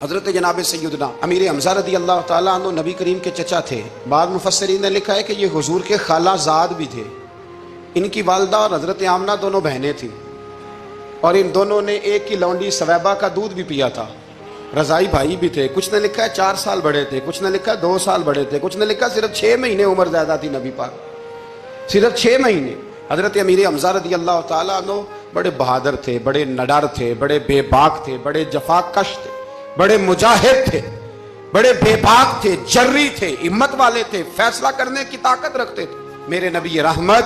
حضرت جناب سیدنا امیر حمزہ رضی اللہ تعالیٰ عنہ نبی کریم کے چچا تھے۔ بعض مفسرین نے لکھا ہے کہ یہ حضور کے خالہ زاد بھی تھے۔ ان کی والدہ اور حضرت آمنہ دونوں بہنیں تھیں، اور ان دونوں نے ایک کی لونڈی سویبہ کا دودھ بھی پیا تھا۔ رضائی بھائی بھی تھے، کچھ نے لکھا ہے 4 سال بڑے تھے، کچھ نے لکھا ہے 2 سال بڑے تھے، کچھ نے لکھا صرف 6 مہینے عمر زیادہ تھی نبی پاک، صرف 6 مہینے۔ حضرت امیر حمزہ رضی اللہ تعالیٰ عنہ بڑے بہادر تھے، بڑے نڈر تھے، بڑے بے باک تھے، بڑے جفا کش تھے، بڑے مجاہد تھے، بڑے بے باک تھے، جری تھے، ہمت والے تھے، فیصلہ کرنے کی طاقت رکھتے تھے۔ میرے نبی رحمت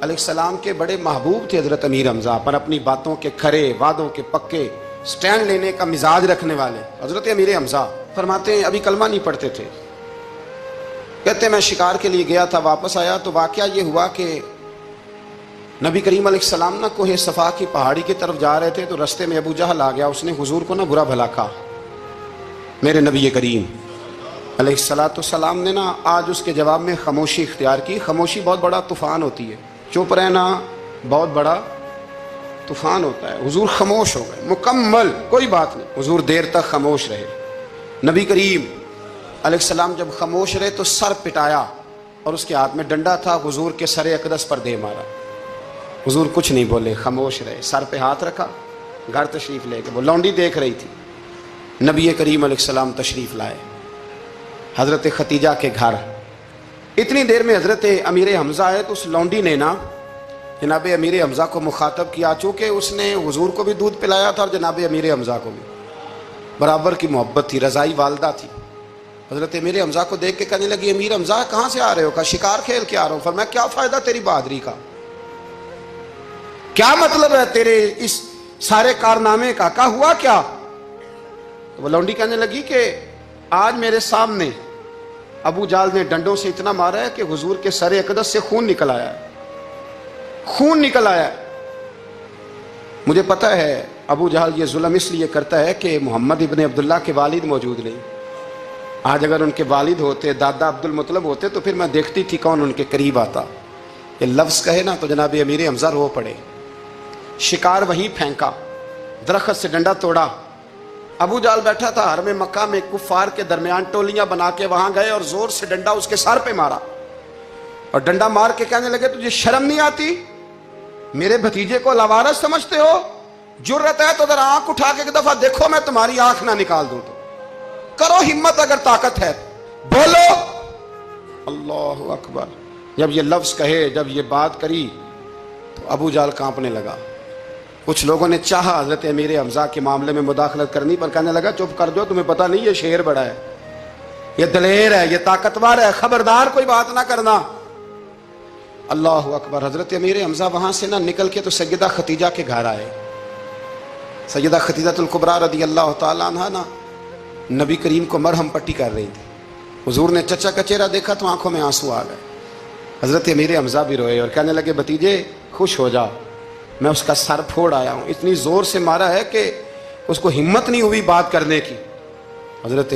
علیہ السلام کے بڑے محبوب تھے حضرت امیر حمزہ، پر اپنی باتوں کے کھرے، وعدوں کے پکے، سٹینڈ لینے کا مزاج رکھنے والے حضرت امیر حمزہ فرماتے ہیں ابھی کلمہ نہیں پڑھتے تھے۔ کہتے ہیں میں شکار کے لیے گیا تھا، واپس آیا تو واقعہ یہ ہوا کہ نبی کریم علیہ السلام نہ کوہ صفا کی پہاڑی کی طرف جا رہے تھے تو رستے میں ابو جہل آ گیا، اس نے حضور کو نہ برا بھلا کہا۔ میرے نبی کریم علیہ السلام نے نا آج اس کے جواب میں خاموشی اختیار کی۔ خاموشی بہت بڑا طوفان ہوتی ہے، چپ رہنا بہت بڑا طوفان ہوتا ہے۔ حضور خاموش ہو گئے مکمل، کوئی بات نہیں، حضور دیر تک خاموش رہے۔ نبی کریم علیہ السلام جب خاموش رہے تو سر پٹایا، اور اس کے ہاتھ میں ڈنڈا تھا، حضور کے سر اقدس پر دے مارا۔ حضور کچھ نہیں بولے، خاموش رہے، سر پہ ہاتھ رکھا، گھر تشریف لے کے وہ لونڈی دیکھ رہی تھی۔ نبی کریم علیہ السلام تشریف لائے حضرت ختیجہ کے گھر۔ اتنی دیر میں حضرت امیر حمزہ آئے تو اس لونڈی نے نا جناب امیر حمزہ کو مخاطب کیا، چونکہ اس نے حضور کو بھی دودھ پلایا تھا اور جناب امیر حمزہ کو بھی برابر کی محبت تھی، رضائی والدہ تھی۔ حضرت امیر حمزہ کو دیکھ کے کہنے لگی امیر حمزہ کہاں سے آ رہے ہو؟ کہا شکار کھیل کے آ رہا ہوں۔ فرمایا کیا فائدہ تیری بہادری کا، کیا مطلب ہے تیرے اس سارے کارنامے کا، کہا ہوا کیا؟ تو وہ لونڈی کہنے لگی کہ آج میرے سامنے ابو جہل نے ڈنڈوں سے اتنا مارا ہے کہ حضور کے سر اقدس سے خون نکل آیا ہے، خون نکل آیا ہے۔ مجھے پتہ ہے ابو جہل یہ ظلم اس لیے کرتا ہے کہ محمد ابن عبداللہ کے والد موجود نہیں۔ آج اگر ان کے والد ہوتے، دادا عبد المطلب ہوتے تو پھر میں دیکھتی تھی کون ان کے قریب آتا۔ یہ لفظ کہے نا تو جناب امیر حمزہ رو پڑے۔ شکار وہیں پھینکا، درخت سے ڈنڈا توڑا۔ ابو جہل بیٹھا تھا حرم مکہ میں، کفار کے درمیان ٹولیاں بنا کے وہاں گئے اور زور سے ڈنڈا اس کے سر پہ مارا، اور ڈنڈا مار کے کہنے لگے تجھے شرم نہیں آتی؟ میرے بھتیجے کو لاوارث سمجھتے ہو؟ جرت ہے تو ذرا آنکھ اٹھا کے ایک دفعہ دیکھو، میں تمہاری آنکھ نہ نکال دوں تو کرو ہمت، اگر طاقت ہے بولو۔ اللہ اکبر۔ جب یہ لفظ کہے، جب یہ بات کری تو ابو جہل کانپنے لگا۔ کچھ لوگوں نے چاہا حضرت امیر حمزہ کے معاملے میں مداخلت کرنی، پر کہنے لگا چپ کر دو، تمہیں پتہ نہیں یہ شیر بڑا ہے، یہ دلیر ہے، یہ طاقتور ہے، خبردار کوئی بات نہ کرنا۔ اللہ اکبر۔ حضرت امیر حمزہ وہاں سے نہ نکل کے تو سیدہ ختیجہ کے گھر آئے۔ سیدہ ختیجہ الکبریٰ رضی اللہ تعالیٰ عنہ نا نبی کریم کو مرہم پٹی کر رہی تھی۔ حضور نے چچا کا چہرہ دیکھا تو آنکھوں میں آنسو آ گئے۔ حضرت امیر حمزہ بھی روئے اور کہنے لگے بھتیجے خوش ہو جا، میں اس کا سر پھوڑ آیا ہوں، اتنی زور سے مارا ہے کہ اس کو ہمت نہیں ہوئی بات کرنے کی۔ حضرت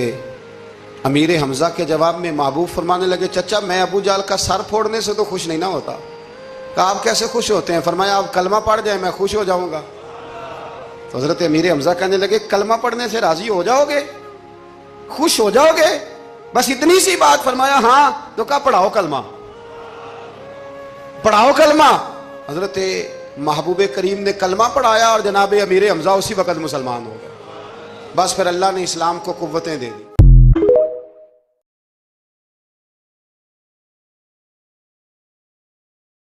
امیر حمزہ کے جواب میں محبوب فرمانے لگے چچا میں ابو جہل کا سر پھوڑنے سے تو خوش نہیں نہ ہوتا۔ کہا آپ کیسے خوش ہوتے ہیں؟ فرمایا آپ کلمہ پڑھ جائیں میں خوش ہو جاؤں گا۔ تو حضرت امیر حمزہ کہنے لگے کلمہ پڑھنے سے راضی ہو جاؤ گے، خوش ہو جاؤ گے، بس اتنی سی بات؟ فرمایا ہاں۔ تو کہا پڑھاؤ کلمہ، پڑھاؤ کلمہ۔ حضرت محبوب کریم نے کلمہ پڑھایا اور جناب امیر حمزہ اسی وقت مسلمان ہو گئے۔ بس پھر اللہ نے اسلام کو قوتیں دے دی۔